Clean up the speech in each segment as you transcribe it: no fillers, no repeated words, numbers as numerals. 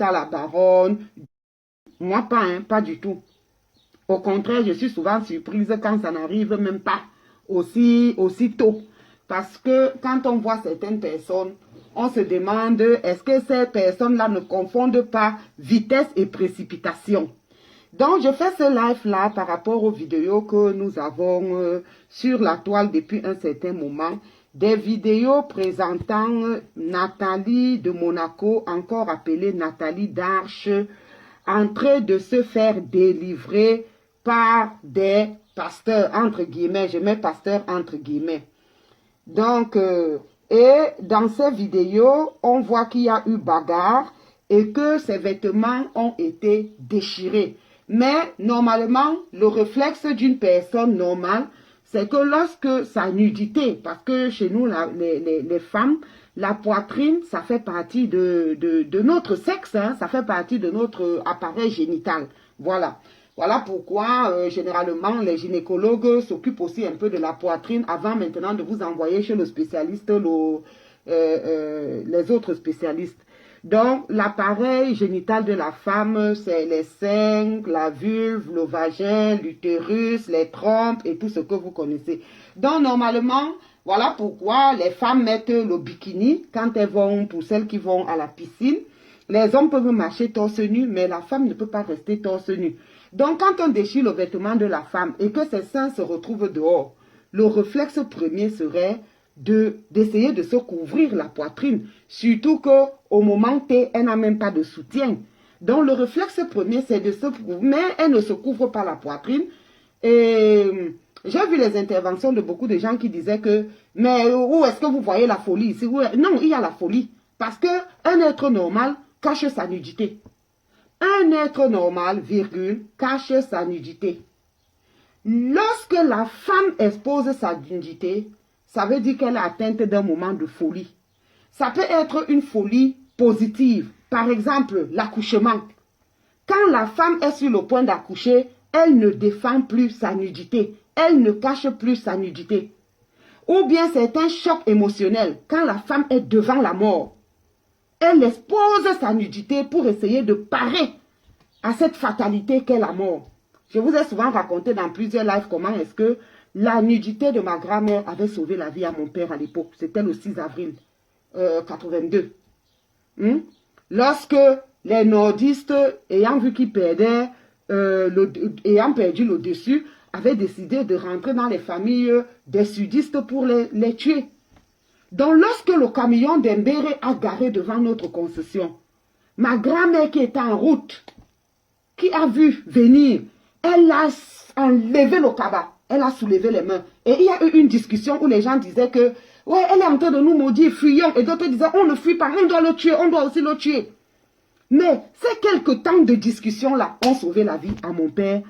Lolita la Baronne. Moi, pas, hein, pas du tout. Au contraire, je suis souvent surprise quand ça n'arrive même pas aussi tôt. Parce que quand on voit certaines personnes, on se demande est-ce que ces personnes-là ne confondent pas vitesse et précipitation. Donc, je fais ce live-là par rapport aux vidéos que nous avons sur la toile depuis un certain moment. Des vidéos présentant Nathalie de Monaco, encore appelée Nathalie d'Arche, en train de se faire délivrer par des pasteurs, entre guillemets, je mets pasteur entre guillemets. Donc, et dans ces vidéos, on voit qu'il y a eu bagarre et que ses vêtements ont été déchirés. Mais normalement, le réflexe d'une personne normale, c'est que lorsque sa nudité, parce que chez nous, les femmes, la poitrine, ça fait partie de notre sexe, hein, ça fait partie de notre appareil génital. Voilà. Voilà pourquoi, généralement, les gynécologues s'occupent aussi un peu de la poitrine avant maintenant de vous envoyer chez le spécialiste, les autres spécialistes. Donc, l'appareil génital de la femme, c'est les seins, la vulve, le vagin, l'utérus, les trompes et tout ce que vous connaissez. Donc, normalement, voilà pourquoi les femmes mettent le bikini quand elles vont, pour celles qui vont à la piscine. Les hommes peuvent marcher torse nu, mais la femme ne peut pas rester torse nu. Donc, quand on déchire le vêtement de la femme et que ses seins se retrouvent dehors, le réflexe premier serait d'essayer de se couvrir la poitrine. Surtout qu'au moment T, elle n'a même pas de soutien. Donc, le réflexe premier, c'est de se couvrir, mais elle ne se couvre pas la poitrine. Et j'ai vu les interventions de beaucoup de gens qui disaient que, mais où est-ce que vous voyez la folie ici? Non, il y a la folie. Parce qu'un être normal cache sa nudité. Un être normal, virgule, cache sa nudité. Lorsque la femme expose sa nudité, ça veut dire qu'elle est atteinte d'un moment de folie. Ça peut être une folie positive. Par exemple, l'accouchement. Quand la femme est sur le point d'accoucher, elle ne défend plus sa nudité. Elle ne cache plus sa nudité. Ou bien c'est un choc émotionnel. Quand la femme est devant la mort, elle expose sa nudité pour essayer de parer à cette fatalité qu'est la mort. Je vous ai souvent raconté dans plusieurs lives comment est-ce que la nudité de ma grand-mère avait sauvé la vie à mon père à l'époque. C'était le 6 avril 82. Lorsque les nordistes, ayant vu qu'ils perdaient, ayant perdu le dessus, avaient décidé de rentrer dans les familles des sudistes pour les tuer. Donc, lorsque le camion d'Embéré a garé devant notre concession, ma grand-mère qui était en route, qui a vu venir, elle a enlevé le cabas, elle a soulevé les mains. Et il y a eu une discussion où les gens disaient que, ouais, elle est en train de nous maudire, fuyons. Et d'autres disaient, on ne fuit pas, on doit le tuer, on doit aussi le tuer. Mais ces quelques temps de discussion-là ont sauvé la vie à mon père,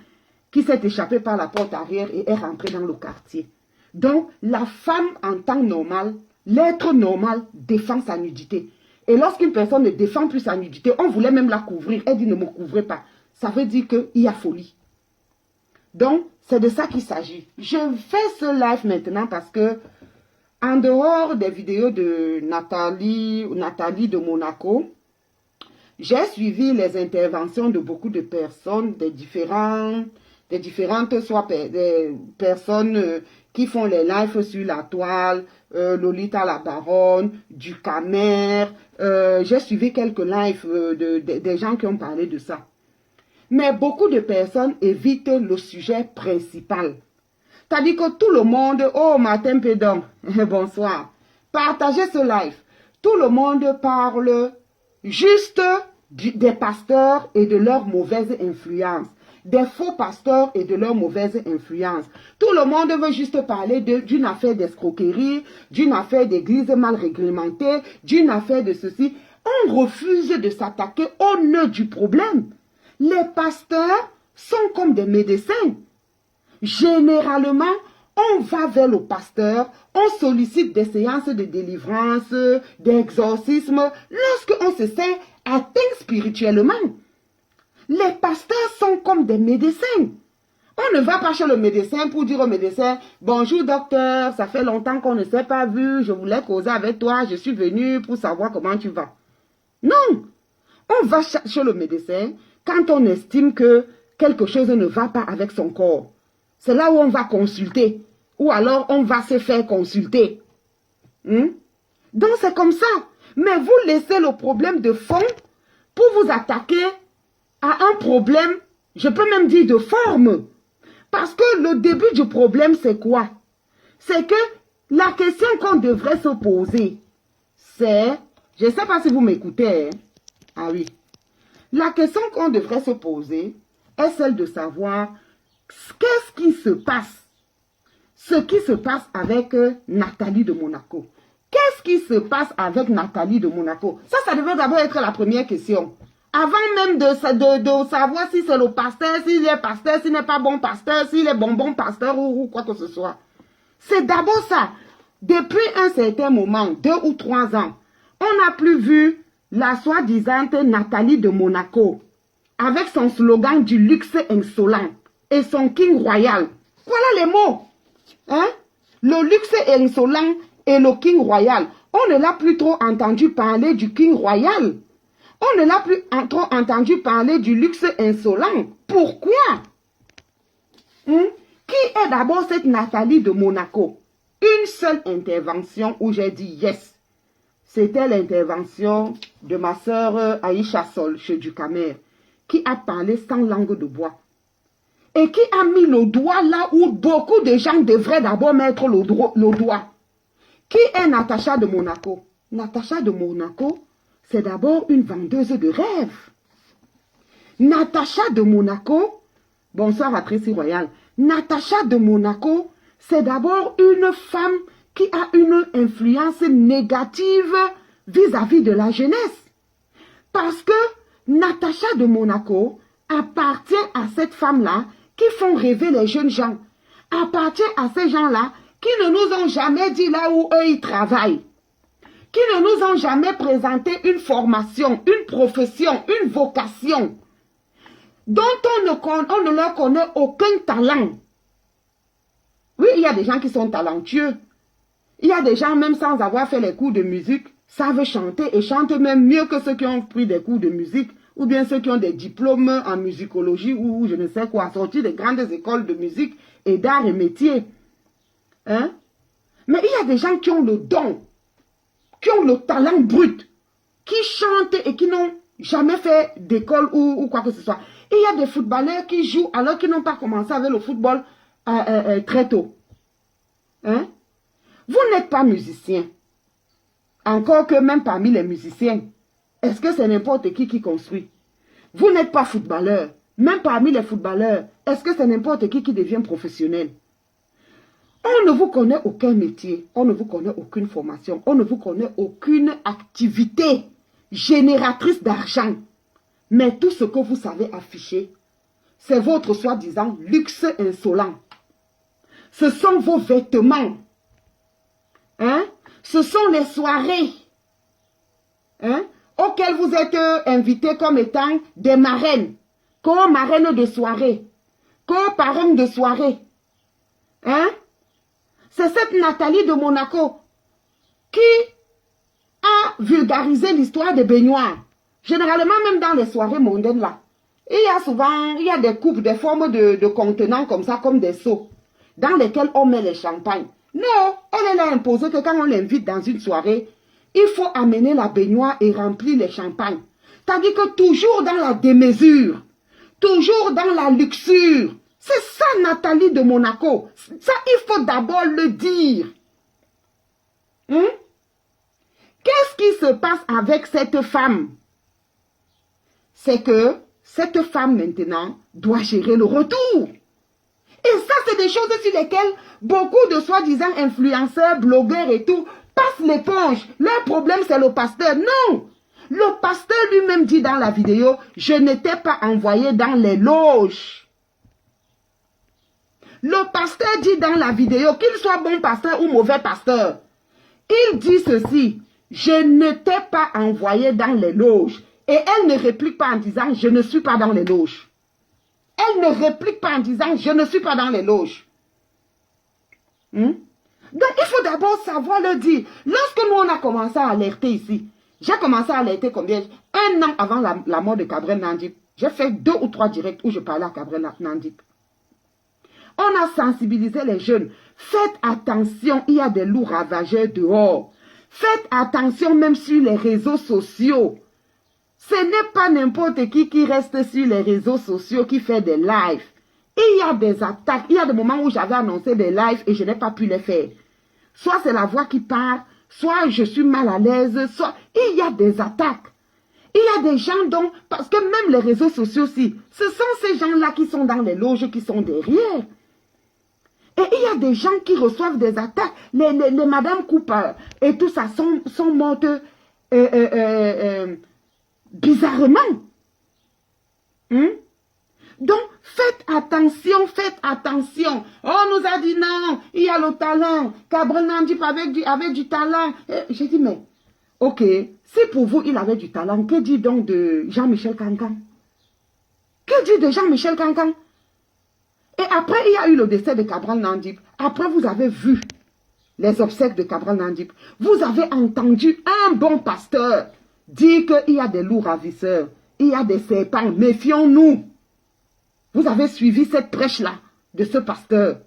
qui s'est échappé par la porte arrière et est rentré dans le quartier. Donc, la femme en temps normal, l'être normal défend sa nudité. Et lorsqu'une personne ne défend plus sa nudité, on voulait même la couvrir. Elle dit ne me couvrez pas. Ça veut dire qu'il y a folie. Donc, c'est de ça qu'il s'agit. Je fais ce live maintenant parce que, en dehors des vidéos de Nathalie de Monaco, j'ai suivi les interventions de beaucoup de personnes, des différentes des personnes qui font les lives sur la toile, Lolita la Baronne, du Camer. J'ai suivi quelques lives des gens qui ont parlé de ça. Mais beaucoup de personnes évitent le sujet principal. C'est-à-dire que tout le monde, oh Martin Pédon, bonsoir, partagez ce live. Tout le monde parle juste des pasteurs et de leur mauvaise influence. Des faux pasteurs et de leur mauvaise influence. Tout le monde veut juste parler d'une affaire d'escroquerie, d'une affaire d'église mal réglementée, d'une affaire de ceci. On refuse de s'attaquer au nœud du problème. Les pasteurs sont comme des médecins. Généralement, on va vers le pasteur, on sollicite des séances de délivrance, d'exorcisme, lorsqu'on se sent atteint spirituellement. Les pasteurs sont comme des médecins. On ne va pas chez le médecin pour dire au médecin, bonjour docteur, ça fait longtemps qu'on ne s'est pas vu, je voulais causer avec toi, je suis venu pour savoir comment tu vas. Non, On va chez le médecin quand on estime que quelque chose ne va pas avec son corps. C'est là où on va consulter. Ou alors on va se faire consulter. Donc c'est comme ça. Mais vous laissez le problème de fond pour vous attaquer à un problème, je peux même dire de forme. Parce que le début du problème, c'est quoi? C'est que la question qu'on devrait se poser, c'est, je ne sais pas si vous m'écoutez, hein? Ah oui. La question qu'on devrait se poser est celle de savoir qu'est-ce qui se passe. Ce qui se passe avec Nathalie de Monaco. Qu'est-ce qui se passe avec Nathalie de Monaco? Ça devait d'abord être la première question. Avant même de savoir si c'est le pasteur, s'il est pasteur, s'il n'est pas bon pasteur, s'il est bon pasteur ou quoi que ce soit. C'est d'abord ça. Depuis un certain moment, 2 ou 3 ans, on n'a plus vu la soi-disant Nathalie de Monaco avec son slogan du luxe insolent et son king royal. Voilà les mots. Hein? Le luxe insolent et le king royal. On ne l'a plus trop entendu parler du king royal. On ne l'a plus trop entendu parler du luxe insolent. Pourquoi? Qui est d'abord cette Nathalie de Monaco? Une seule intervention où j'ai dit yes. C'était l'intervention de ma sœur Aïcha Sol chez Ducamer, qui a parlé sans langue de bois. Et qui a mis le doigt là où beaucoup de gens devraient d'abord mettre le doigt. Qui est Natacha de Monaco? Natacha de Monaco, c'est d'abord une vendeuse de rêves. Natacha de Monaco, bonsoir à Tracy Royal. Natacha de Monaco, c'est d'abord une femme qui a une influence négative vis-à-vis de la jeunesse. Parce que Natacha de Monaco appartient à cette femme-là qui font rêver les jeunes gens. Appartient à ces gens-là qui ne nous ont jamais dit là où eux ils travaillent. Qui ne nous ont jamais présenté une formation, une profession, une vocation, dont on ne leur connaît aucun talent. Oui, il y a des gens qui sont talentueux. Il y a des gens, même sans avoir fait les cours de musique, savent chanter et chantent même mieux que ceux qui ont pris des cours de musique, ou bien ceux qui ont des diplômes en musicologie ou je ne sais quoi, sortis des grandes écoles de musique et d'art et métier. Hein? Mais il y a des gens qui ont le don, qui ont le talent brut, qui chantent et qui n'ont jamais fait d'école ou quoi que ce soit. Et il y a des footballeurs qui jouent alors qu'ils n'ont pas commencé avec le football très tôt. Hein? Vous n'êtes pas musicien. Encore que même parmi les musiciens, est-ce que c'est n'importe qui construit? Vous n'êtes pas footballeur. Même parmi les footballeurs, est-ce que c'est n'importe qui devient professionnel? On ne vous connaît aucun métier, on ne vous connaît aucune formation, on ne vous connaît aucune activité génératrice d'argent. Mais tout ce que vous savez afficher, c'est votre soi-disant luxe insolent. Ce sont vos vêtements. Hein? Ce sont les soirées. Hein? Auxquelles vous êtes invités comme étant des marraines. Co-marraines de soirée. Co-parraines de soirée. Hein? C'est cette Nathalie de Monaco qui a vulgarisé l'histoire des baignoires. Généralement, même dans les soirées mondaines là, il y a des coupes, des formes de contenants comme ça, comme des seaux, dans lesquels on met les champagnes. Non, elle a imposé que quand on l'invite dans une soirée, il faut amener la baignoire et remplir les champagnes. C'est-à-dire que toujours dans la démesure, toujours dans la luxure. C'est ça Nathalie de Monaco. Ça, il faut d'abord le dire. Qu'est-ce qui se passe avec cette femme? C'est que cette femme maintenant doit gérer le retour. Et ça, c'est des choses sur lesquelles beaucoup de soi-disant influenceurs, blogueurs et tout passent l'éponge. Leur problème, c'est le pasteur. Non! Le pasteur lui-même dit dans la vidéo, je n'étais pas envoyé dans les loges. Le pasteur dit dans la vidéo, qu'il soit bon pasteur ou mauvais pasteur, il dit ceci, je n'étais pas envoyé dans les loges. Et elle ne réplique pas en disant, je ne suis pas dans les loges. Elle ne réplique pas en disant, je ne suis pas dans les loges. Donc, il faut d'abord savoir le dire. Lorsque nous, on a commencé à alerter ici, j'ai commencé à alerter combien? 1 an avant la mort de Cabrel Nandip, j'ai fait 2 ou 3 directs où je parlais à Cabrel Nandip. On a sensibilisé les jeunes. Faites attention, il y a des loups ravageurs dehors. Faites attention même sur les réseaux sociaux. Ce n'est pas n'importe qui reste sur les réseaux sociaux qui fait des lives. Il y a des attaques. Il y a des moments où j'avais annoncé des lives et je n'ai pas pu les faire. Soit c'est la voix qui parle, soit je suis mal à l'aise, soit il y a des attaques. Il y a des gens dont, parce que même les réseaux sociaux aussi, ce sont ces gens-là qui sont dans les loges, qui sont derrière. Et il y a des gens qui reçoivent des attaques. Les Madame Cooper et tout ça sont mortes bizarrement. Donc, faites attention, faites attention. On nous a dit non, il y a le talent. Cabrel Nandip avec du talent. J'ai dit, mais, ok, si pour vous il avait du talent, que dit donc de Jean-Michel Cancan? Que dit de Jean-Michel Cancan? Et après, il y a eu le décès de Cabrel Nandip. Après, vous avez vu les obsèques de Cabrel Nandip. Vous avez entendu un bon pasteur dire qu'il y a des loups ravisseurs. Il y a des serpents. Méfions-nous. Vous avez suivi cette prêche-là de ce pasteur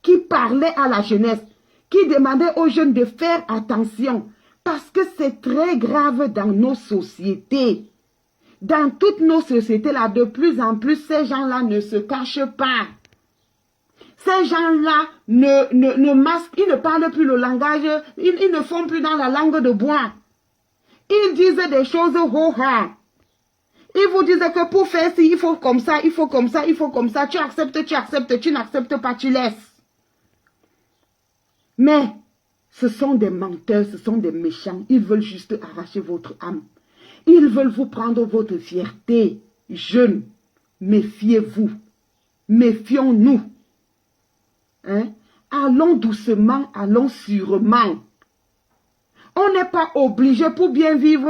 qui parlait à la jeunesse, qui demandait aux jeunes de faire attention parce que c'est très grave dans nos sociétés. Dans toutes nos sociétés-là, de plus en plus, ces gens-là ne se cachent pas. Ces gens-là ne masquent, ils ne parlent plus le langage, ils ne font plus dans la langue de bois. Ils disent des choses ho-ha. Ils vous disent que pour faire ci, il faut comme ça, il faut comme ça, il faut comme ça. Tu acceptes, tu n'acceptes pas, tu laisses. Mais ce sont des menteurs, ce sont des méchants. Ils veulent juste arracher votre âme. Ils veulent vous prendre votre fierté. Jeunes, méfiez-vous. Méfions-nous. Allons doucement, allons sûrement. On n'est pas obligé pour bien vivre.